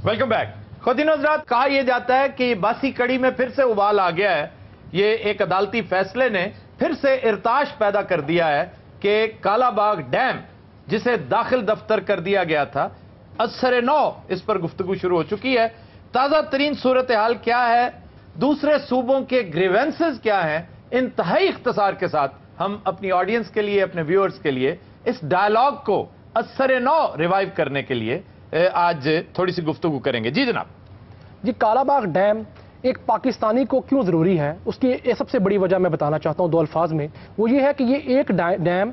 Welcome back. ख़ुवातीन हज़रात, कहा यह जाता है कि बासी कड़ी में फिर से उबाल आ गया है। ये एक अदालती फैसले ने फिर से इरताश पैदा कर दिया है कि कालाबाग डैम, जिसे दाखिल दफ्तर कर दिया गया था, असर नौ इस पर गुफ्तगू शुरू हो चुकी है। ताज़ा तरीन सूरत हाल क्या है, दूसरे सूबों के ग्रीवेंसेस क्या हैं, इंतहाई इख्तिसार के साथ हम अपनी ऑडियंस के लिए, अपने व्यूअर्स के लिए इस डायलॉग को असर नौ रिवाइव करने के लिए आज थोड़ी सी गुफ्तगू करेंगे। जी जनाब। जी, कालाबाग डैम एक पाकिस्तानी को क्यों ज़रूरी है, उसकी सबसे बड़ी वजह मैं बताना चाहता हूँ दो अल्फाज में। वो ये है कि ये एक डैम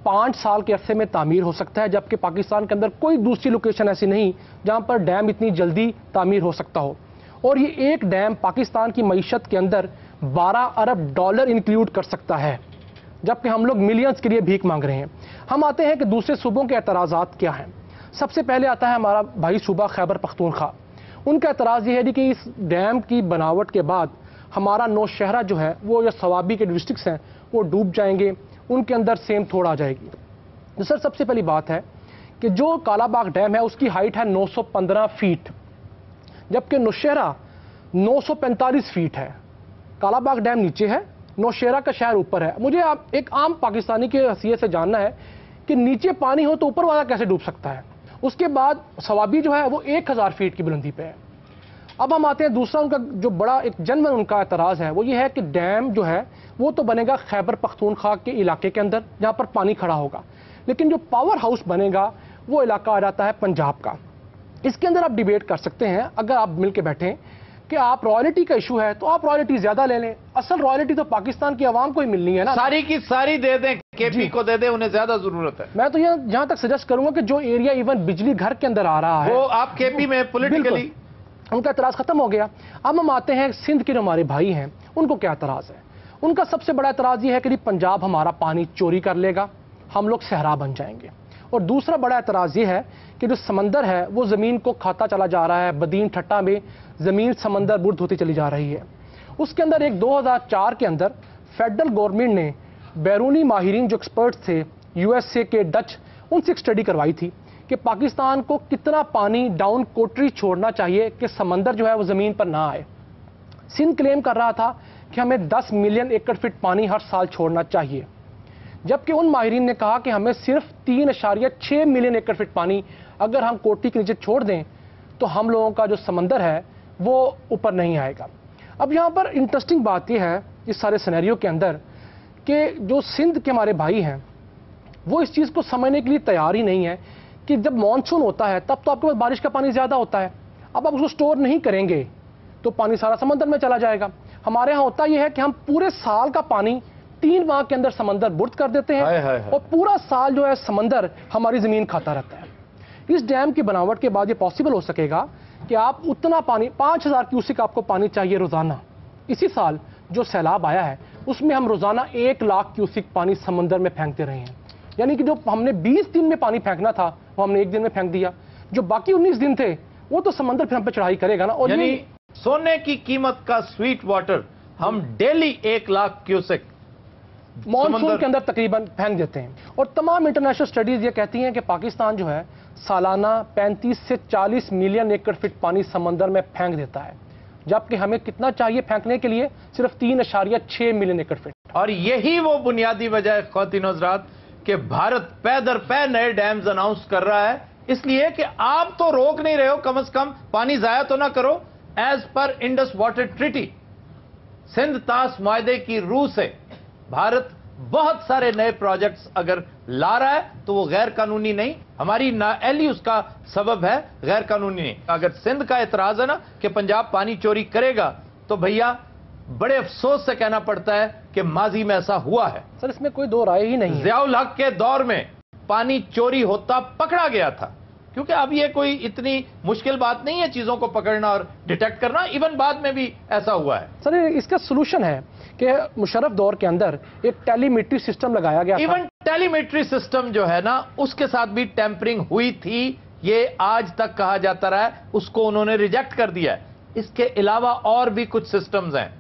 5 साल के अरसे में तामीर हो सकता है, जबकि पाकिस्तान के अंदर कोई दूसरी लोकेशन ऐसी नहीं जहाँ पर डैम इतनी जल्दी तामीर हो सकता हो। और ये एक डैम पाकिस्तान की मईशत के अंदर 12 अरब डॉलर इंक्लूड कर सकता है, जबकि हम लोग मिलियंस के लिए भीख मांग रहे हैं। हम आते हैं कि दूसरे सूबों के एतराज़ात क्या हैं। सबसे पहले आता है हमारा भाई सूबा खैबर पख्तूनख्वा। उनका एतराज़ ये है कि इस डैम की बनावट के बाद हमारा नौशहरा जो है, वो जो सवाबी के डिस्ट्रिक्ट्स हैं वो डूब जाएंगे, उनके अंदर सेम थोड़ आ जाएगी। तो सर, सबसे पहली बात है कि जो कालाबाग डैम है उसकी हाइट है 915 फीट, जबकि नौशहरा 945 फीट है। कालाबाग डैम नीचे है, नौशहरा का शहर ऊपर है। मुझे आप एक आम पाकिस्तानी के हैसियत से जानना है कि नीचे पानी हो तो ऊपर वाला कैसे डूब सकता है। उसके बाद सवाबी जो है वो 1000 फीट की बुलंदी पे है। अब हम आते हैं दूसरा, उनका जो बड़ा एक जनमन उनका एतराज़ है वो ये है कि डैम जो है वो तो बनेगा खैबर पख्तूनख्वा के इलाके के अंदर जहाँ पर पानी खड़ा होगा, लेकिन जो पावर हाउस बनेगा वो इलाका आ जाता है पंजाब का। इसके अंदर आप डिबेट कर सकते हैं, अगर आप मिल के बैठें कि आप रॉयल्टी का इशू है तो आप रॉयल्टी ज्यादा ले लें। असल रॉयल्टी तो पाकिस्तान की आवाम को ही मिलनी है ना, सारी की सारी दे दें, केपी को दे दें, उन्हें ज्यादा जरूरत है। मैं तो जहां तक सजेस्ट करूंगा कि जो एरिया इवन बिजली घर के अंदर आ रहा है वो आप केपी में पॉलिटिकली उनका एतराज खत्म हो गया। अब हम आते हैं सिंध के जो हमारे भाई हैं उनको क्या एतराज है। उनका सबसे बड़ा एतराज ये है कि पंजाब हमारा पानी चोरी कर लेगा, हम लोग सहरा बन जाएंगे। और दूसरा बड़ा एतराज ये है कि जो समंदर है वो ज़मीन को खाता चला जा रहा है, बदीन ठट्टा में ज़मीन समंदर बुर्द होती चली जा रही है। उसके अंदर एक 2004 के अंदर फेडरल गवर्नमेंट ने बैरूनी माहिरीन जो एक्सपर्ट्स थे यूएसए के, डच, उनसे एक स्टडी करवाई थी कि पाकिस्तान को कितना पानी डाउन कोटरी छोड़ना चाहिए कि समंदर जो है वो ज़मीन पर ना आए। सिंध क्लेम कर रहा था कि हमें 10 मिलियन एकड़ फीट पानी हर साल छोड़ना चाहिए, जबकि उन माहिरीन ने कहा कि हमें सिर्फ 3.6 मिलियन एकड़ फीट पानी अगर हम कोटी के नीचे छोड़ दें तो हम लोगों का जो समंदर है वो ऊपर नहीं आएगा। अब यहाँ पर इंटरेस्टिंग बात यह है इस सारे सिनेरियो के अंदर कि जो सिंध के हमारे भाई हैं वो इस चीज़ को समझने के लिए तैयार ही नहीं है कि जब मानसून होता है तब तो आपके पास बारिश का पानी ज़्यादा होता है। अब आप उसको स्टोर नहीं करेंगे तो पानी सारा समंदर में चला जाएगा। हमारे यहाँ होता यह है कि हम पूरे साल का पानी 3 माह के अंदर समंदर बुर्द कर देते हैं और पूरा साल जो है समंदर हमारी ज़मीन खाता रहता है। इस डैम की बनावट के बाद ये पॉसिबल हो सकेगा कि आप उतना पानी 5000 क्यूसिक आपको पानी चाहिए रोज़ाना। इसी साल जो सैलाब आया है उसमें हम रोज़ाना 1 लाख क्यूसिक पानी समंदर में फेंकते रहे हैं। यानी कि जो हमने 20 दिन में पानी फेंकना था वो हमने 1 दिन में फेंक दिया। जो बाकी 19 दिन थे वो तो समंदर फिर हम पे चढ़ाई करेगा ना। और यानी सोने की कीमत का स्वीट वाटर हम डेली 1 लाख क्यूसिक मॉनसून के अंदर तकरीबन फेंक देते हैं। और तमाम इंटरनेशनल स्टडीज ये कहती हैं कि पाकिस्तान जो है सालाना 35 से 40 मिलियन एकड़ फीट पानी समंदर में फेंक देता है, जबकि हमें कितना चाहिए फेंकने के लिए, सिर्फ 3.6 मिलियन एकड़ फीट। और यही वो बुनियादी वजह है ख्वातीन हज़रात कि भारत पै दर पै नए डैम्स अनाउंस कर रहा है, इसलिए कि आप तो रोक नहीं रहे हो, कम से कम पानी जाया तो ना करो। एज पर इंडस वाटर ट्रीटी, सिंध तास मुआहदे की रूह से भारत बहुत सारे नए प्रोजेक्ट्स अगर ला रहा है तो वो गैर कानूनी नहीं, हमारी नाअहली उसका सबब है, गैर कानूनी नहीं। अगर सिंध का एतराज है ना कि पंजाब पानी चोरी करेगा तो भैया बड़े अफसोस से कहना पड़ता है कि माजी में ऐसा हुआ है। सर, इसमें कोई दो राय ही नहीं। ज़ियाउल हक के दौर में पानी चोरी होता पकड़ा गया था, क्योंकि अब ये कोई इतनी मुश्किल बात नहीं है चीजों को पकड़ना और डिटेक्ट करना, इवन बाद में भी ऐसा हुआ है। सर, इसका सोल्यूशन है कि मुशर्रफ दौर के अंदर एक टेलीमेट्री सिस्टम लगाया गया। इवन टेलीमेट्री सिस्टम जो है ना उसके साथ भी टेम्परिंग हुई थी, ये आज तक कहा जाता रहा है, उसको उन्होंने रिजेक्ट कर दिया है। इसके अलावा और भी कुछ सिस्टम्स हैं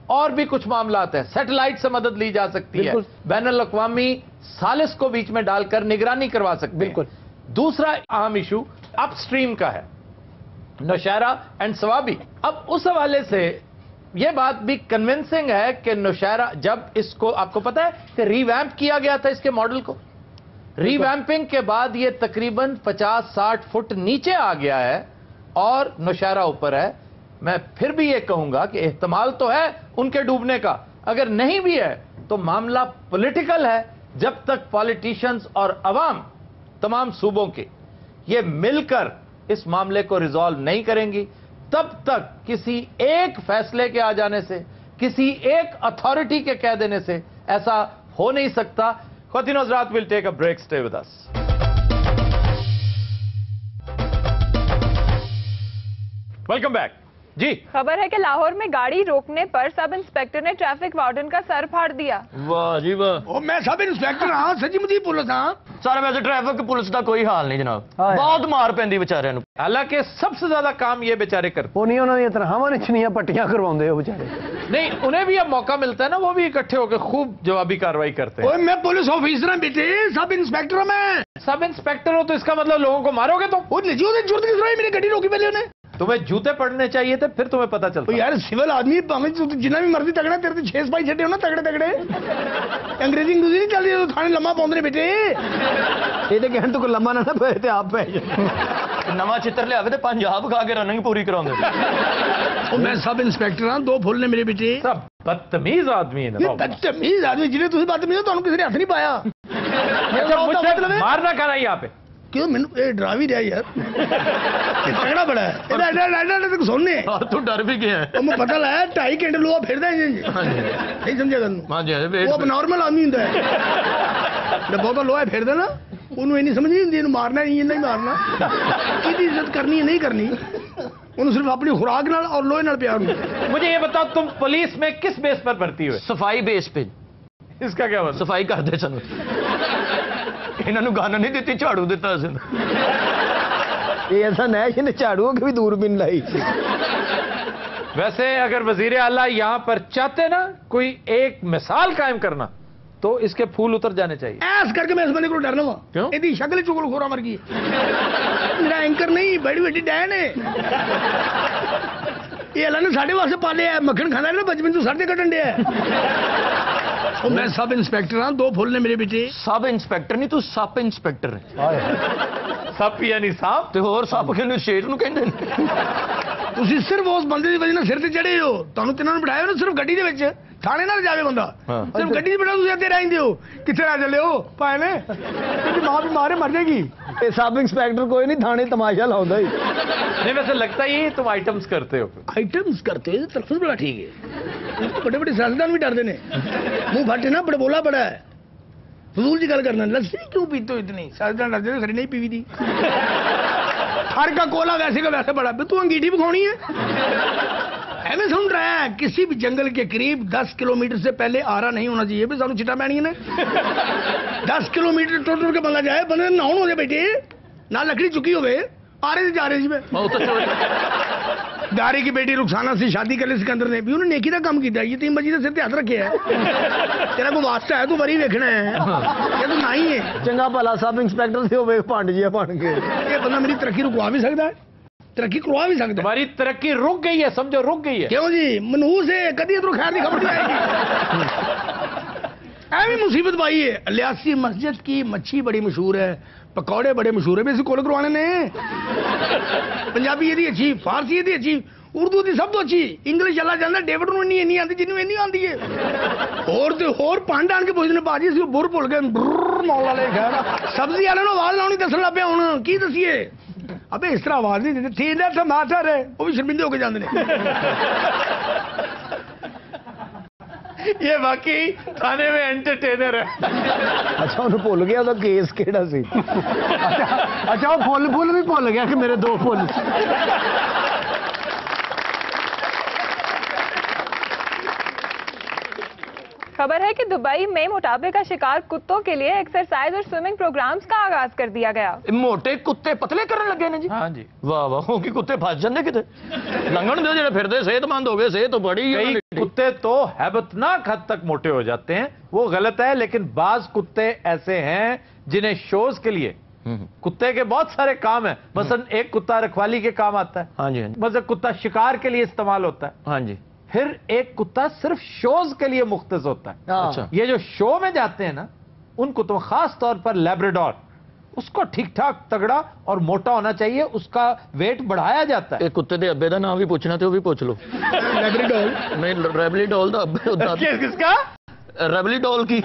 और भी कुछ मामलात हैं। सैटेलाइट से मदद ली जा सकती है, बैनुल अक़वामी सालिस को बीच में डालकर निगरानी करवा सकते हैं। दूसरा अहम इशू अपस्ट्रीम का है। नौशहरा एंड सवाबी। अब उस हवाले से यह बात भी कन्विंसिंग है कि नौशहरा, जब इसको आपको पता है कि रीवैम्प किया गया था इसके मॉडल को, रीवैम्पिंग के बाद ये तकरीबन 50-60 फुट नीचे आ गया है और नौशहरा ऊपर है। मैं फिर भी ये कहूंगा कि एहतमाल तो है उनके डूबने का, अगर नहीं भी है तो मामला पॉलिटिकल है। जब तक पॉलिटिशियंस और अवाम तमाम सूबों के ये मिलकर इस मामले को रिजॉल्व नहीं करेंगी, तब तक किसी एक फैसले के आ जाने से, किसी एक अथॉरिटी के कह देने से ऐसा हो नहीं सकता। ख्वातीन हज़रात, will take a break, stay with us. Welcome back जी। खबर है कि लाहौर में गाड़ी रोकने पर सब इंस्पेक्टर ने ट्रैफिक वार्डन का सर फाड़ दिया। वाह जी वाह। ओ मैं सब इंस्पेक्टर हाँ, सच्ची मुझी पुलिस हाँ। सारे वैसे ट्रैफिक पुलिस का कोई हाल नहीं जनाब, बहुत मार पैंदी बेचारे नूं। हालांकि सबसे ज्यादा काम ये बेचारे करते वो नहीं, उन्होंने तनख्वाहां निछनियां पट्टियां करवाਉਂਦੇ हो बेचारे। नहीं, उन्हें भी अब मौका मिलता है ना, वो भी इकट्ठे होकर खूब जवाबी कार्रवाई करते हैं। ओए मैं पुलिस ऑफिसर हूं बेटे, सब इंस्पेक्टर हूं मैं। सब इंस्पेक्टर हो तो इसका मतलब लोगों को मारोगे तुम? वो लिजियो ने जरूरत किस रही मेरी गड्डी रोकी पहले उन्हें। तुम्हें जूते पड़ने चाहिए थे, फिर तुम्हें पता चलता। यार सिविल आदमी भाਵੇਂ तू जिन्ना भी मर्जी तगड़ा, तेरे तो 6 सिपाही छड्डे हो ना तगड़े तगड़े। अंग्रेजी इंग्रेजी नहीं चलदी, तो थाने लम्मा पाउंदे ने बेटे। ਇਹਦੇ ਕਹਿਣ ਤੋਂ ਕੋਈ ਲੰਮਾ ਨਾ ਪਏ ਤੇ ਆਪ ਪੈ ਜਾ। नवा चित्र लियावे ते पंजाब खा के रनिंग पूरी कराਉਂਦੇ। ओ मैं सब इंस्पेक्टर हां, 2 फुल ने मेरे बेटे। सब बदतमीज आदमी है ये बदतमीज आदमी जिन्हें तुम बदतमीज हो, ਤੁਹਾਨੂੰ ਕਿਸੇ ਨੇ हथ नहीं पाया। मुझसे मारना खाना यहाँ पे क्यों मैनू ये डरा भी रहा यार। ये तगड़ा बड़ा है, एडा तक सुनने तू डर भी गया है। मैं पता लाया 2.5 घंटे लोहा फिरदा है जी। सही समझा गल हां जी, वो अब नॉर्मल आदमी ਹੁੰਦਾ है। जब बहुत लोहा फिरदा ना, ਉਹਨੂੰ ਇਹ ਨਹੀਂ ਸਮਝ ਨਹੀਂ ਹੁੰਦੀ ਇਹਨੂੰ ਮਾਰਨਾ ਨਹੀਂ ਨਹੀਂ ਮਾਰਨਾ, ਕਿਹਦੀ ਇੱਜ਼ਤ ਕਰਨੀ ਹੈ ਨਹੀਂ ਕਰਨੀ, ਉਹਨੂੰ ਸਿਰਫ ਆਪਣੀ ਖੁਰਾਕ ਨਾਲ और ਲੋਹੇ ਨਾਲ ਪਿਆਰ ਹੁੰਦਾ। मुझे ये बताओ, तुम पुलिस में किस बेस पर भर्ती हुए? सफाई बेस पे। इसका क्या मतलब? सफाई करते सन, ਇਹਨਾਂ ਨੂੰ ਗਨ ਨਹੀਂ ਦਿੱਤੀ, ਝਾੜੂ ਦਿੱਤਾ ਸੀ। ਇਹ ਐਸਾ ਨਹੀਂ ਕਿ ਝਾੜੂ ਕਿ ਵੀ ਦੂਰਬੀਨ ਲਾਈ। वैसे अगर वजीर आला यहाँ पर चाहते ना कोई एक मिसाल कायम करना, तो इसके फूल उतर जाने चाहिए। ऐस करके मैं इस बंदे को डरना वा। क्यों? ਇਹਦੀ ਸ਼ਕਲ ਚੁਗਲ ਖੋਰਾ ਮਰ ਗਈ। ਮੇਰਾ ਐਂਕਰ ਨਹੀਂ, ਬੜੀ ਵੱਡੀ ਡੈਨ ਹੈ। ਇਹ ਅੱਲਾ ਨੇ ਸਾਡੇ ਵਾਸਤੇ ਪਾਲਿਆ, ਮੱਖਣ ਖਾਣਾ ਨਾ ਬਚਪਨ ਤੋਂ ਸਾਡੇ ਕੱਢਣ ਡਿਆ। ਉਹ ਮੈਂ ਸਬ ਇੰਸਪੈਕਟਰ ਹਾਂ, 2 ਫੁੱਲ ਨੇ ਮੇਰੇ ਬੇਟੇ। सब इंस्पेक्टर नहीं, तू सप इंस्पेक्टर है। सप यानी सांप? ਤੇ ਹੋਰ ਸੱਪ ਕਿਹਨੂੰ, ਸ਼ੇਰ ਨੂੰ ਕਹਿੰਦੇ ਨੇ। ਤੁਸੀਂ ਸਿਰਫ ਉਸ ਬੰਦੇ ਦੀ ਵਜ੍ਹਾ ਨਾਲ ਸਿਰ ਤੇ ਚੜੇ ਹੋ। ਤੁਹਾਨੂੰ ਤਿੰਨਾਂ ਨੂੰ ਬਿਠਾਇਆ ਨਾ ਸਿਰਫ ਗੱਡੀ ਦੇ ਵਿੱਚ, ਥਾਣੇ ਨਾਲ ਜਾਵੇ ਬੰਦਾ। ਸਿਰਫ ਗੱਡੀ 'ਚ ਬਿਠਾ, ਤੁਸੀਂ ਇੱਥੇ ਰਹਿੰਦੇ ਹੋ। ਕਿੱਥੇ ਆ ਚੱਲੇ ਹੋ ਭਾਵੇਂ ਨੇ, ਤੇਰੀ ਮਾਂ ਵੀ ਮਾਰੇ ਮਰ ਜਾਏਗੀ। ਇਹ ਸਬ ਇੰਸਪੈਕਟਰ ਕੋਈ ਨਹੀਂ, ਥਾਣੇ ਤਮਾਸ਼ਾ ਲਾਉਂਦਾ ਹੀ। नहीं, वैसे लगता ही तुम आइटम्स करते हो। आइटम्स करते हो, तलफ़ुज़ बड़ा ठीक है। बड़े बड़े सियासतदान भी डरते हैं, मुंह फटे ना, बड़े बोला बड़ा है। फजूल जी गल करना, लस्सी क्यों पीते हो इतनी? सियासतदान डरते हैं, खरी नहीं पीवी दी। हर का कोला वैसे का वैसे बड़ा, तू अंगीठी दिखानी है। एवं सुन रहा है, किसी भी जंगल के करीब 10 किलोमीटर से पहले आरा नहीं होना चाहिए। भी सानू चिट्टा पैनी ने 10 किलोमीटर टुर के बंदा जाए, बंदे नहाउण हो जाए बेटे, ना लकड़ी चुकी होवे, आरे से जा रहे जी। मैं दारी की बेटी रुखसाना से शादी कर ली सिकंदर ने, भी उन्हें नेकी का काम किया। ये 3 बजे के सिर ते हाथ रखे है। तेरा कोई वास्ता है, तू बरी वेखना है, ये तो ना ही है। ਚੰਗਾ ਭਲਾ ਸਬ ਇੰਸਪੈਕਟਰ से ਹੋਵੇ ਭੰਡ ਜਿਹਾ ਬਣ ਕੇ। ये बंदा मेरी तरक्की रुकवा भी सकता है, तरक्की करवा भी सकता है। तुम्हारी तरक्की रुक गई है, समझो रुक गई है। क्यों जी? मनहूस है, कदी तो खैर की खबर नहीं आएगी। ऐवी मुसीबत पाई है। अलियासी मस्जिद की मच्छी बड़ी मशहूर है, पकौड़े बड़े मशहूर है, भी कोल करवाने ने। पंजाबी यदि अच्छी, फारसी यदि अच्छी, उर्दू की सब तो अच्छी, इंग्लिश अल्लाह जानता डेविड ਨੂੰ ਇੰਨੀ ਆਂਦੀ ਜਿੰਨੂੰ ਇੰਨੀ ਆਂਦੀ ਹੈ। ਹੋਰ ਤੇ ਹੋਰ ਪੰਡ ਆਣ ਕੇ ਪੁੱਛਦੇ ਬਾਜੀ ਸੀ ਬੁਰ ਭੁੱਲ ਗਏ ਮੌਲ ਵਾਲੇ ਖੈਰ। ਸਬਜ਼ੀ ਵਾਲੇ ਨੂੰ ਆਵਾਜ਼ ਲਾਉਣੀ ਦੱਸਣ ਲੱਗ ਪਿਆ, ਹੁਣ ਕੀ ਦਸੀਏ? ਅਬੇ ਇਸ ਤਰ੍ਹਾਂ ਆਵਾਜ਼ ਨਹੀਂ ਦਿੰਦੇ, ਠੀਕ ਹੈ ਟਮਾਟਰ ਹੈ, ਉਹ ਵੀ ਸ਼ਰਮਿੰਦੇ ਹੋ ਕੇ ਜਾਂਦੇ ਨੇ। ये वाकई थाने में एंटरटेनर है। ਅੱਛਾ ਉਹਨੂੰ ਭੁੱਲ ਗਿਆ ਉਹਦਾ ਕੇਸ ਕਿਹੜਾ ਸੀ। ਅੱਛਾ ਉਹ ਫੁੱਲ ਵੀ ਭੁੱਲ ਗਿਆ ਕਿ ਮੇਰੇ 2 ਫੁੱਲ। खबर है कि दुबई में मोटापे का शिकार कुत्तों के लिए एक्सरसाइज और स्विमिंग प्रोग्राम्स का आगाज कर दिया गया। ਮੋਟੇ ਕੁੱਤੇ ਪਤਲੇ ਕਰਨ ਲੱਗੇ ਨੇ ਜੀ। हाँ जी, ਵਾਹ ਵਾਹ, ਹੋ ਕੀ ਕੁੱਤੇ ਫਸ ਜਾਂਦੇ ਕਿਤੇ। ਲੰਘਣ ਦਿਓ ਜਿਹੜੇ ਫਿਰਦੇ, ਸਿਹਤਮੰਦ ਹੋ ਗਏ, ਸਿਹਤ ਬੜੀ कई कुत्ते तो हैबतनाक हद तक मोटे हो जाते हैं, वो गलत है। लेकिन बाज कुत्ते ऐसे हैं जिन्हें शोज के लिए कुत्ते के बहुत सारे काम हैं, मसलन एक कुत्ता रखवाली के काम आता है, हाँ जी हाँ जी मतलब कुत्ता शिकार के लिए इस्तेमाल होता है, हाँ जी। फिर एक कुत्ता सिर्फ शोज के लिए मुख्तस होता है। अच्छा। ये जो शो में जाते हैं ना, उन कुत्तों, खास तौर पर लैब्राडोर, उसको ठीक ठाक तगड़ा और मोटा होना चाहिए, उसका वेट बढ़ाया जाता है। ਇਹ ਕੁੱਤੇ ਦੇ ਅੱਬੇ ਦਾ ਨਾਮ ਵੀ ਪੁੱਛਣਾ ਤੇ ਉਹ ਵੀ ਪੁੱਛ ਲਓ। ਲੈਬਰੀਡੋਲ ਨਹੀਂ ਰੈਬਲੀਡੋਲ ਦਾ ਅੱਬੇ ਉਹਦਾ किसका? ਰੈਬਲੀਡੋਲ ਕੀ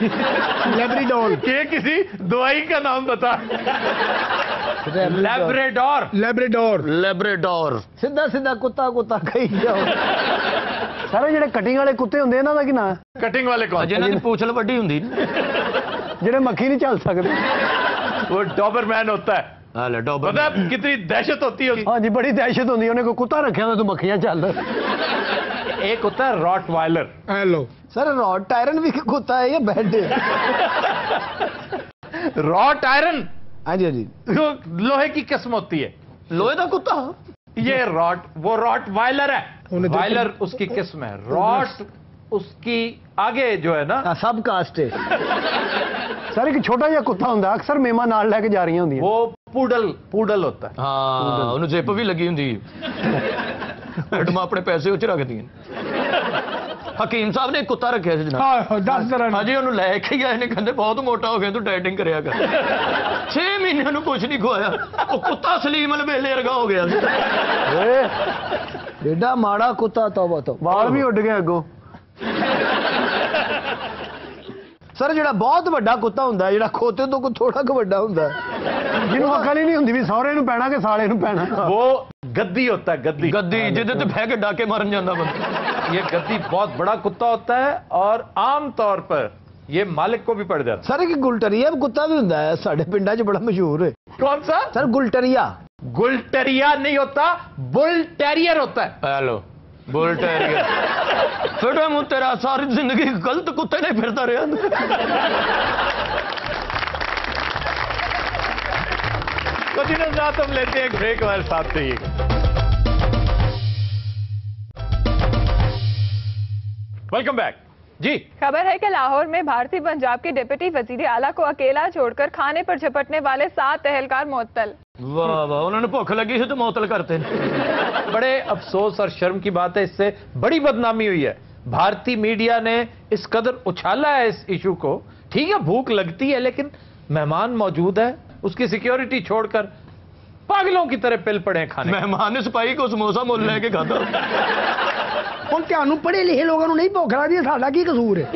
ਲੈਬਰੀਡੋਲ ये किसी दवाई का नाम बता। लैब्राडोर। ਲੈਬਰੀਡੋਰ ਲੈਬਰਾਡੋਰ। ਸਿੱਧਾ ਸਿੱਧਾ ਕੁੱਤਾ ਕੁੱਤਾ ਕਹੀ ਜਾਓ। ਸਾਰੇ ਜਿਹੜੇ ਕਟਿੰਗ ਵਾਲੇ ਕੁੱਤੇ ਹੁੰਦੇ ਇਹਨਾਂ ਦਾ ਕੀ ਨਾਂ ਹੈ? कटिंग वाले कौन? ਜਿਹਨਾਂ ਦੀ ਪੂਛਲ ਵੱਡੀ ਹੁੰਦੀ ਜਿਹੜੇ ਮੱਖੀ ਨਹੀਂ ਚੱਲ ਸਕਦੇ। वो डॉबरमैन होता है। ਆ ਲੈ ਡੋਬਰ। पता है कितनी दहशत होती है उसकी? ਹਾਂਜੀ ਬੜੀ ਦਹਿਸ਼ਤ ਹੁੰਦੀ ਹੈ, ਉਹਨੇ ਕੋਈ ਕੁੱਤਾ ਰੱਖਿਆ ਤਾਂ ਤੂੰ ਮੱਖੀਆਂ ਚੱਲ। एक होता है रॉटवाइलर। ਹੈਲੋ ਸਰ ਰॉट ਟਾਇਰਨ ਵੀ ਕੁੱਤਾ है या बेड? रॉट आयरन ਹਾਂਜੀ ਹਾਂਜੀ। लोहे की किस्म होती है। ਲੋਹੇ ਦਾ ਕੁੱਤਾ। ये वो रॉट वाइलर है। उन्हें तो- वाइलर उसकी किस्म है, रॉट उसकी आगे जो है ना। ਸਬ ਕਾਸਟ ਹੈ। ਸਰ ਇੱਕ ਛੋਟਾ ਜਿਹਾ ਕੁੱਤਾ ਹੁੰਦਾ, ਅਕਸਰ ਮੇਮਾ ਨਾਲ ਲੈ ਕੇ ਜਾ ਰਹੀਆਂ ਹੁੰਦੀਆਂ। वो पूडल होता है। ਹਾਂ ਉਹਨੂੰ ਜਿੱਪ ਵੀ ਲੱਗੀ ਹੁੰਦੀ ਮੈਡਮ ਆਪਣੇ ਪੈਸੇ ਉੱਚ ਰੱਖਦੀਆਂ। ਹਕੀਮ ਸਾਹਿਬ ਨੇ ਇੱਕ ਕੁੱਤਾ ਰੱਖਿਆ ਸੀ ਜਨਾਬ। ਹਾਂ 10 ਤਰ੍ਹਾਂ ਹਾਂਜੀ ਉਹਨੂੰ ਲੈ ਕੇ ਗਏ ਨੇ, ਕਹਿੰਦੇ ਬਹੁਤ ਮੋਟਾ ਹੋ ਗਿਆ ਤੂੰ ਡਾਈਟਿੰਗ ਕਰਿਆ ਕਰ। 6 ਮਹੀਨਿਆਂ ਨੂੰ ਕੁਝ ਨਹੀਂ ਖਵਾਇਆ, ਉਹ ਕੁੱਤਾ ਸਲੀਮ ਅਲਵੇਲੇ ਵਰਗਾ ਹੋ ਗਿਆ। ਏ ਏਡਾ ਮਾੜਾ ਕੁੱਤਾ, ਤੋਬਾ ਤੋਂ ਵਾਲ ਵੀ ਉੱਡ ਗਏ ਅੱਗੋਂ। ਸਰ ਜਿਹੜਾ ਬਹੁਤ ਵੱਡਾ ਕੁੱਤਾ ਹੁੰਦਾ, ਜਿਹੜਾ ਖੋਤੇ ਤੋਂ ਕੋਈ ਥੋੜਾ ਕੁ ਵੱਡਾ ਹੁੰਦਾ, ਜਿਹਨੂੰ ਅਕਲ ਹੀ ਨਹੀਂ ਹੁੰਦੀ ਵੀ ਸਹੁਰੇ ਨੂੰ ਪੈਣਾ ਕਿ ਸਾਲੇ ਨੂੰ ਪੈਣਾ। वो गद्दी होता है, गद्दी। ਗੱਦੀ ਜਿਹਦੇ ਤੇ ਬਹਿ ਕੇ ਡਾਕੇ ਮਾਰਨ ਜਾਂਦਾ ਬੰਦਾ। ये गद्दी बहुत बड़ा कुत्ता होता है और आम तौर पर ये मालिक को भी पड़ जाता ਸਰ ਇੱਕ ਗੁਲਟਰੀਆ ਕੁੱਤਾ ਵੀ ਹੁੰਦਾ ਹੈ, ਸਾਡੇ ਪਿੰਡਾਂ 'ਚ ਬੜਾ ਮਸ਼ਹੂਰ ਹੈ। है। कौन सा? ਸਰ ਗੁਲਟਰੀਆ। गुल टेरिया नहीं होता, बुल टेरियर होता है। ਹੈਲੋ ਬੁਲ ਟੈਰੀਅਰ। ਫਿਰ ਮੈਂ ਤੇਰਾ ਸਾਰੀ ਜ਼ਿੰਦਗੀ ਗਲਤ ਕੁੱਤੇ ਨੇ ਫਿਰਦਾ ਰਿਹਾ। तो दिनों रात हम लेते हैं एक ब्रेक, हमारे साथ रहिएगा। वेलकम बैक जी। खबर है कि लाहौर में भारतीय पंजाब के डिप्टी वजीर आला को अकेला छोड़कर खाने पर झपटने वाले 7 एहलकार मुअत्तल। ਵਾਹ ਵਾਹ ਉਹਨਾਂ ਨੂੰ ਭੁੱਖ ਲੱਗੀ ਸੀ ਤੇ ਮੁਅੱਤਲ ਕਰਤੇ। बड़े अफसोस और शर्म की बात है, इससे बड़ी बदनामी हुई है। भारतीय मीडिया ने इस कदर उछाला है इस इशू को। ठीक है भूख लगती है, लेकिन मेहमान मौजूद है, उसकी सिक्योरिटी छोड़कर पागलों की तरह पिल पड़े खाने। ਮਹਿਮਾਨ ਨੇ ਸਪਾਈ ਕੋ ਸਮੋਸਾ ਮੁੱਲ ਲੈ ਕੇ ਖਾਦਾ। ਹੁਣ ਤੁਹਾਨੂੰ ਪੜ੍ਹੇ ਲਿਖੇ ਲੋਕਾਂ ਨੂੰ ਨਹੀਂ ਭੁੱਖ ਲੱਗਦੀ, ਸਾਡਾ ਕੀ ਕਸੂਰ ਹੈ?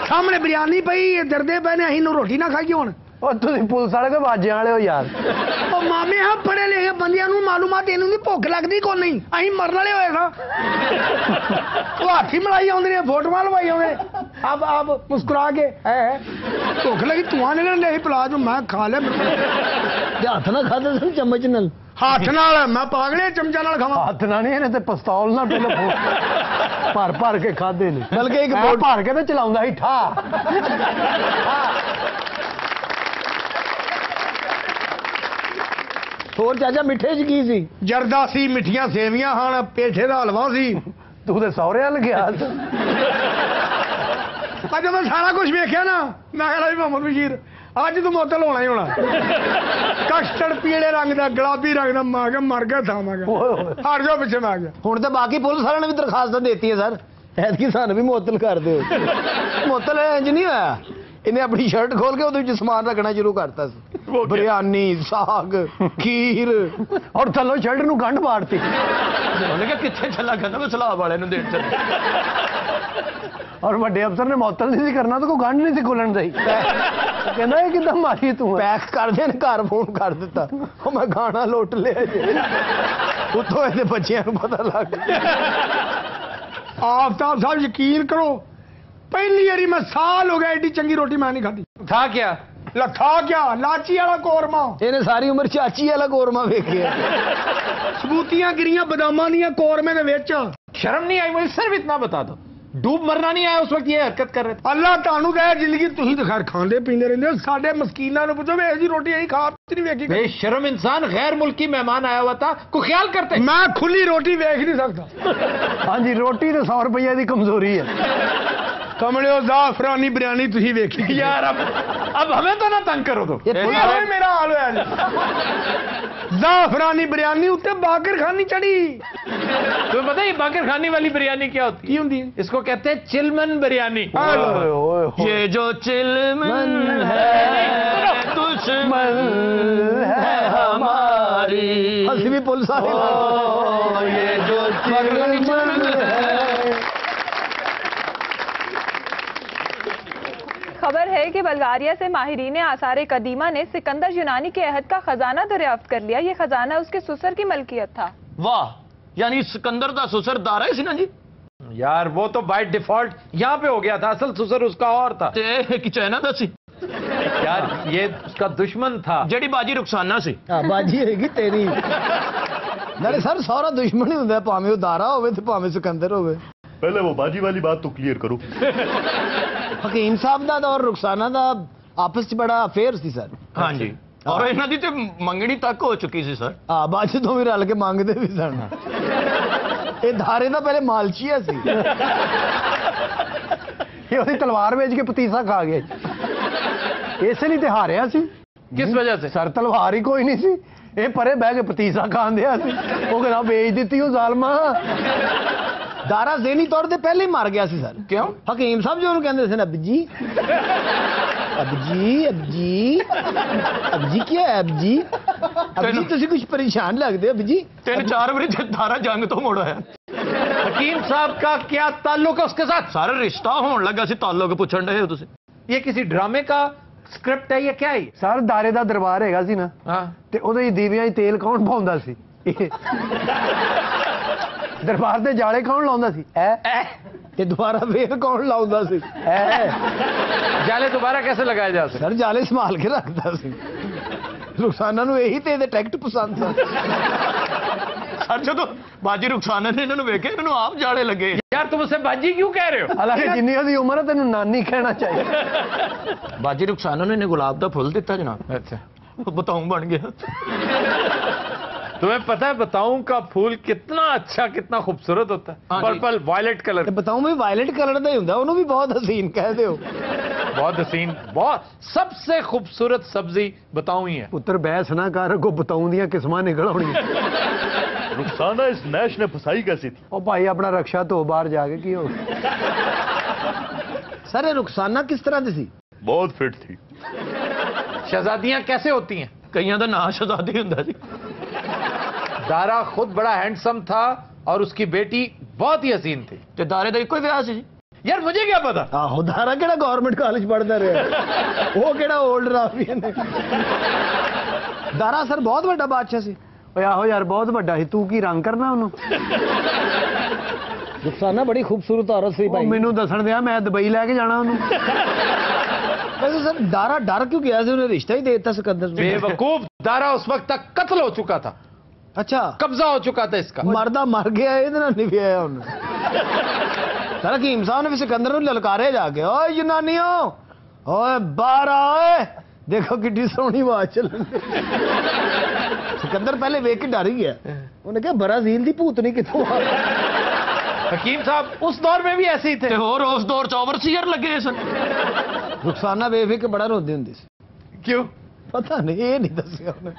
ਸਾਹਮਣੇ ਬਿਰਿਆਨੀ ਪਈ, ਇਹ ਡਰਦੇ ਪਏ ਨੇ ਅਸੀਂ ਨੂੰ ਰੋਟੀ ਨਾ ਖਾਈਏ ਹੁਣ। ਉਹ ਤੁਸੀਂ ਪੁਲਿਸ ਵਾਲੇ ਕੋ ਬਾਜਿਆਂ ਵਾਲੇ ਹੋ ਯਾਰ। ਉਹ ਮਾਮੇ ਆ ਪੜ੍ਹੇ ਲਿਖੇ ਬੰਦਿਆਂ ਨੂੰ ਮਾਲੂਮਾਤ, ਇਹਨੂੰ ਦੀ ਭੁੱਖ ਲੱਗਦੀ ਕੋ ਨਹੀਂ, ਅਸੀਂ ਮਰਨ ਵਾਲੇ ਹੋਏ ਸਾਂ। ਉਹ ਹਾਥੀ ਮਲਾਈ ਆਉਂਦੇ ਨੇ, ਫੋਟੋਆਂ ਲਵਾਈ ਆਉਂਦੇ, ਆਪ ਮੁਸਕਰਾ ਕੇ ਹੈ ਭੁੱਖ ਲੱਗੀ, ਧੂਆਂ ਨਿਕਲਣ ਦੇ ਪਲਾਜ ਮੈਂ ਖਾ ਲਿਆ। ਤੇ ਹੱਥ ਨਾਲ ਖਾਦੇ ਸਨ, ਚਮਚ ਨਾਲ? ਹੱਥ ਨਾਲ ਮੈਂ ਪਾਗਲੇ ਚਮਚਾ ਨਾਲ ਖਾਵਾਂ? ਹੱਥ ਨਾਲ ਨਹੀਂ, ਇਹਨੇ ਤੇ ਪਿਸਤੌਲ ਨਾਲ ਪਹਿਲਾਂ ਭਰ ਭਰ ਕੇ ਖਾਦੇ ਨੇ, ਬਲਕਿ ਇੱਕ ਭਰ ਕੇ ਤੇ ਚਲਾਉਂਦਾ ਸੀ ਠਾ। ਹੋਰ ਚਾਚਾ ਮਿੱਠੇ 'ਚ ਕੀ ਸੀ? ਜਰਦਾ ਸੀ, ਮਿੱਠੀਆਂ ਸੇਵੀਆਂ ਹਨ, ਪੇਠੇ ਦਾ ਹਲਵਾ ਸੀ। ਤੂੰ ਤੇ ਸਹੁਰੇ ਵੱਲ ਗਿਆ। ਅੱਜ ਮੈਂ ਸਾਰਾ ਕੁਝ ਵੇਖਿਆ ਨਾ, ਮੈਂ ਕਹਿੰਦਾ ਵੀ ਮੁਹੰਮਦ ਬਸ਼ੀਰ ਅੱਜ ਤੂੰ ਮੁਅੱਤਲ ਹੋਣਾ ਹੀ ਹੋਣਾ। ਕਸਟਰਡ ਪੀਲੇ ਰੰਗ ਦਾ, ਗੁਲਾਬੀ ਰੰਗ ਦਾ, ਮੈਂ ਕਿਹਾ ਮਰ ਗਿਆ ਥਾਂ, ਮੈਂ ਕਿਹਾ ਹਟ ਜਾਓ ਪਿੱਛੇ, ਮੈਂ ਗਿਆ। ਹੁਣ ਤਾਂ ਬਾਕੀ ਪੁਲਿਸ ਵਾਲਿਆਂ ਨੇ ਵੀ ਦਰਖਾਸਤ ਦੇਤੀ ਹੈ ਸਰ, ਐਤਕੀ ਸਾਨੂੰ ਵੀ ਮੁਅੱਤਲ ਕਰ ਦਿਓ। ਮੁਅੱਤਲ ਇੰਜ ਨਹੀਂ ਹੋਇਆ, ਇਹਨੇ ਆਪਣੀ ਸ਼ਰਟ ਖੋਲ ਕੇ ਉਹਦੇ ਵਿੱਚ ਸਮਾਨ ਰੱਖਣਾ ਸ਼ੁਰੂ ਕਰਤਾ ਸੀ, ਬਿਰਿਆਨੀ, ਸਾਗ, ਖੀਰ, ਔਰ ਥੱਲੋਂ ਸ਼ਰਟ ਨੂੰ ਗੰਢ ਪਾੜਤੀ। ਉਹਨੇ ਕਿਹਾ ਕਿੱਥੇ ਚੱਲਾ, ਕਹਿੰਦਾ ਮੈਂ ਸਲਾਬ ਵਾਲੇ ਨੂੰ ਦੇਣ ਚੱਲ। ਔਰ ਵੱਡੇ ਅਫਸਰ ਨੇ ਮੁਅੱਤਲ ਨਹੀਂ ਸੀ ਕਰਨਾ, ਤਾਂ ਕੋਈ ਗੰਢ ਨਹੀਂ ਸੀ ਖੋਲਣ ਦਈ। ਕਹਿੰਦਾ ਇਹ ਕਿੱਦਾਂ ਮਾਰੀ ਤੂੰ? ਪੈਕ ਕਰਦੇ ਨੇ, ਘਰ ਫੋਨ ਕਰ ਦਿੱਤਾ, ਉਹ ਮੈਂ ਗਾਣਾ ਲੁੱਟ ਲਿਆ ਜੀ। ਉੱਥੋਂ ਇਹਦੇ ਬੱਚਿਆਂ ਨੂੰ ਪਤਾ ਲੱਗ ਗਿਆ। ਆਫਤਾਬ ਸਾਹਿਬ ਯਕੀਨ ਕਰੋ, ਪਹਿਲੀ ਵਾਰੀ ਮੈਂ ਸਾਲ ਹੋ ਗਿਆ ਐਡੀ ਚੰਗੀ ਰੋਟੀ ਮੈਂ ਨਹੀਂ ਖਾਧੀ। था क्या? ਲੱਖਾ ਗਿਆ ਲਾਚੀ ਵਾਲਾ ਕੋਰਮਾ, ਇਹਨੇ ਸਾਰੀ ਉਮਰ ਚਾਚੀ ਵਾਲਾ ਕੋਰਮਾ ਵੇਖਿਆ। ਸਬੂਤੀਆਂ ਗਿਰੀਆਂ ਬਦਾਮਾਂ ਦੀਆਂ ਕੋਰਮੇ ਦੇ ਵਿੱਚ। शर्म नहीं आई मुझे? सिर्फ इतना बता दो, डूब मरना नहीं आया उस वक्त ये हरकत कर रहे थे? ਅੱਲਾ ਤੁਹਾਨੂੰ ਕਹੇ ਜ਼ਿੰਦਗੀ ਤੁਸੀਂ ਤਾਂ ਖੈਰ ਖਾਂਦੇ ਪੀਂਦੇ ਰਹਿੰਦੇ ਹੋ, ਸਾਡੇ ਮਸਕੀਨਾਂ ਨੂੰ ਪੁੱਛੋ ਵੀ ਇਹ ਜੀ ਰੋਟੀ ਅਸੀਂ ਖਾ ਨਹੀਂ ਵੇਖੀ। बेशर्म इंसान, गैर मुल्की मेहमान आया हुआ था, कोई ख्याल करते? ਮੈਂ ਖੁੱਲੀ ਰੋਟੀ ਵੇਖ ਨਹੀਂ ਸਕਦਾ। ਹਾਂਜੀ ਰੋਟੀ ਤੇ 100 ਰੁਪਏ ਦੀ ਕਮਜ਼ੋਰੀ ਹੈ। ਕਮਲਿਓ ਜ਼ਾਫਰਾਨੀ ਬਿਰਿਆਨੀ ਤੁਸੀਂ ਵੇਖੀ? यार अब अब हमें तो ना तंग करो तुम। ये ਓਏ ਮੇਰਾ ਹਾਲ ਹੋਇਆ ਜੀ ਜ਼ਾਫਰਾਨੀ ਬਿਰਿਆਨੀ ਉੱਤੇ ਬਾਕਰ ਖਾਨੀ ਚੜੀ तुम्हें पता है ये बाकर खानी वाली बिरयानी क्या होती ਕੀ ਹੁੰਦੀ है? इसको कहते हैं चिलमन बिरयानी। ये जो चिलमन है दुश्मन है हमारी, हंसी भी पुलिस आ गई। ये जो चिलमन है। खबर है कि बल्गारिया से माहिरीन आसार कदीमा ने सिकंदर यूनानी के अहद का खजाना दरियाफ्त कर लिया। ये खजाना उसके ससुर की मलकियत था। वाह, यानी सिकंदर दा ससुर दारा ही सी ना जी? यार वो तो बाय डिफॉल्ट यहाँ पे हो गया था, असल ससुर उसका और था। ते कि चाइना दा सी? यार ये उसका दुश्मन था। जेड़ी बाजी रुखसाना सी। हाँ बाजी होगी तेरी। नाले सर सारा दुश्मन ही होंगे, भावें वो दारा होवे ते भावें सिकंदर होवे। पहले वो बाजी वाली बात तो क्लियर करो। हकीम साहब दा और रुखसाना दा आपस च बड़ा अफेयर सी सर। हाँ जी, और इन्हां दी ते मंगनी तक हो चुकी सी सर। हाँ बाजी तो भी रल के मांगते भी सन। ये धारे दा पहले मालचिया सी। ये उसकी तलवार बेच के पतीसा खा गए, इसे नहीं ते हारिया सी। किस वजह से? सर तलवार ही कोई नहीं सी, ये परे बह के पतीसा खान दिया सी। वो कहना बेच दी वो जालमा। दारा ज़हनी तौर पे पहले ही मार गया सी सर। क्यों? हकीम साहब जो उन्होंने कहते थे ना अबजी अबजी अबजी अबजी क्या है अबजी अबजी तुसी कुछ परेशान लगते हो अबजी। 3-4 बारी दारा जंग तो मुड़ आया। हकीम साहब का क्या ताल्लुक है उसके साथ? सारा रिश्ता होने लगा सी, ताल्लुक पूछण डे हो तुसी? ये किसी ड्रामे का स्क्रिप्ट है, ये क्या है? सर दारे दा दरबार हैगा सी ना, हाँ ते ओदे दीवियां च तेल कौन पाउंदा सी? दरबार ते जाले कौन लाउंदा सी? ते दोबारा फेर कौन लाउंदा सी? जाले दोबारा कैसे लगाए जा सकते? सर जाले संभाल के रखदा सी। रुखसाना नूं यही ते टैक्ट पसंद सी। सर जो बाजी रुखसाना ने इन्होंने वेखे, इन्होंने आप जाड़े लगे। यार तुम उसे बाजी क्यों कह रहे हो? हालांकि जिन्नी ओदी उम्र है तेनू नानी कहना चाहिए। बाजी रुखसाना ने गुलाब का फुल दिता जनाब। अच्छा, बताऊं बन गया। तुम्हें पता है बताऊं का फूल कितना अच्छा कितना खूबसूरत होता है? हाँ जी। Purple violet colour. ते बताऊं मैं वायलेट कलर दा ही हुंदा, ओनू भी बहुत हसीन कह दियो। बहुत हसीन, बहुत सबसे खूबसूरत सब्जी बताऊं ही है। पुत्र बहस ना कर, को बताऊं दियां किस्मां निकल आउणी। रुखसाना इस नैश ने फसाई कैसी थी? ओ भाई अपना रक्षा तो बाहर जाके की हो। सर ये रुखसाना किस तरह दी सी? बहुत फिट थी। शहजादियां कैसे होती हैं? कईयां दा नाम शहजादी हुंदा सी। दारा खुद बड़ा हैंडसम था और उसकी बेटी बहुत ही हसीन थी। ते दारे दा इक्को ही विआह सी जी? यार मुझे क्या पता? आहो दारा केड़ा गवर्नमेंट कॉलेज पढ़दा रहा, वो केड़ा ओल्ड राफियन है। दारा सर बहुत बड़ा बादशाह सी। ओए आहो यार बहुत बड़ा है, तू की रंग करना ओनू? रुखसाना बड़ी खूबसूरत औरत सी भाई। मैनू दसन दिया, मैं दुबई लेके जाना ओनू। वैसे सर दारा डर क्यों गया सी? उन्हें रिश्ता ही दे दिता सिकंदर से। बेवकूफ, दारा उस वक्त तक कत्ल हो चुका था, अच्छा कब्जा हो चुका था इसका। मरदा मर गया, ये नहीं भी आया उन्हें। सर हकीम साहब ने भी सिकंदर ਨੂੰ ललकारे जाके, ओए यूनानियों ओए बाहर आओ, देखो कितनी सोहनी आवाज चलन। सिकंदर पहले वेख के डर ही गया, उन्हें कहा ब्राजील दी भूतनी कितों आ। हकीम साहब उस दौर में भी ऐसे ही थे। ते होर उस दौर च ओवरसीयर लगे सन। रुखसाना ਵੇਖ ਕੇ बड़ा रोंदी हुंदी सी। क्यों? पता नहीं, ये नहीं दसिया उन्हें।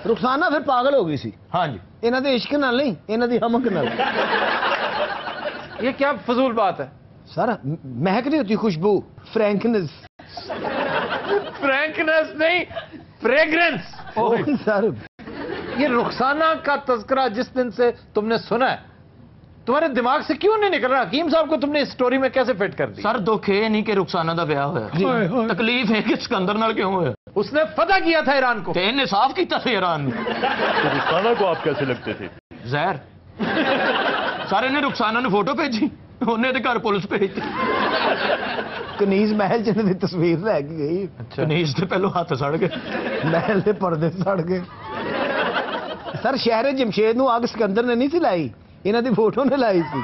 रुखसाना फिर पागल हो गई सी। हाँ जी, इन्हां दे इश्क नाल नहीं, इन्हां दी हमक नाल। ये क्या फजूल बात है? सर महक नहीं होती खुशबू, फ्रैंकनेस। फ्रैंकनेस नहीं, फ्रेग्रेंस। सर ये रुखसाना का तज़किरा जिस दिन से तुमने सुना है, तुम्हारे दिमाग से क्यों नहीं निकल रहा? हकीम साहब को तुमने इस स्टोरी में कैसे फिट कर दी? सर दुख ये नहीं कि रुखसाना दा ब्याह होया, तकलीफ है कि सिकंदर नाल क्यों होया। उसने फतह किया था ईरान को। ते इन्हें साफ कीता सी ईरान ने। तो रुखसाना को आप कैसे लगते थे? जहर। सारे ने रुखसाना ने फोटो भेजी, उन्हें ते घर पुलिस भेजती। कनीज महल च इन्हां दी तस्वीर लैके गई। कनीज ते पहलो हाथ सड़ गए, महल के पर्दे सड़ गए। सर शहर जमशेद नूं अग सिकंदर ने नहीं सी लाई, इन्हां दी फोटो ने लाई सी।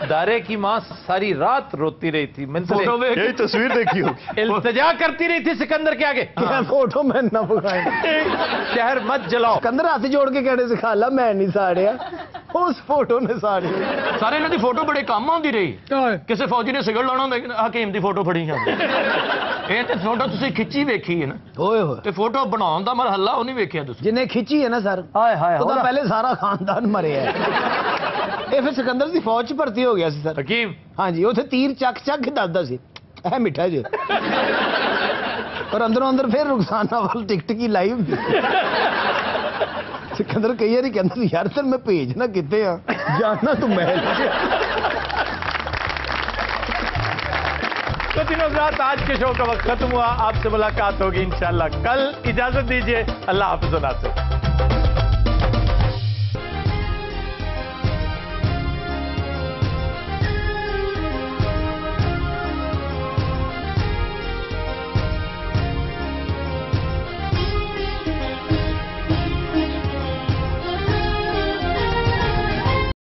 दारे की मां सारी रात रोती रही थी, फोटो में यही तस्वीर देखी होगी। इल्तिजा करती रही थी सिकंदर के आगे, क्या फोटो मैं ना पकाए। शहर मत जलाओ। सिकंदर हाथ जोड़ के कहने से खाला मैं नहीं साड़िया, اس فوٹو نے ساڑی سارے انہوں دی فوٹو بڑے کام آتی رہی ਓਏ کسی فوجی نے سگڑ لانا ہوں حکیم دی فوٹو پھڑی جاتی یہ تو فوٹو تسی کھچی ویکھی ہے نا ہوئے ہوئے تے فوٹو بناؤن دا مرحلہ وہ نہیں ویکھیا تسی جنہیں کھچی ہے نا سر ہائے ہائے تو پہلے سارا خاندان مرے ہے یہ پھر سکندر دی فوج چ بھرتی ہو گیا سی سر حکیم ہاں جی اتنے تیر چک چک کے دسدا سی اے میٹھا جی اور اندروں اندر پھر رخسانہ وال ٹک ٹکی لائی ہوندی سکندر کئی بار کہندا یار تر میں بھیجنا کتے ہاں جانا تو محل تو تینوں حضرات آج کے شو کا وقت ختم ہوا. آپ سے ملاقات ہوگی انشاءاللہ کل. اجازت دیجیے. اللہ حافظ و ناصر.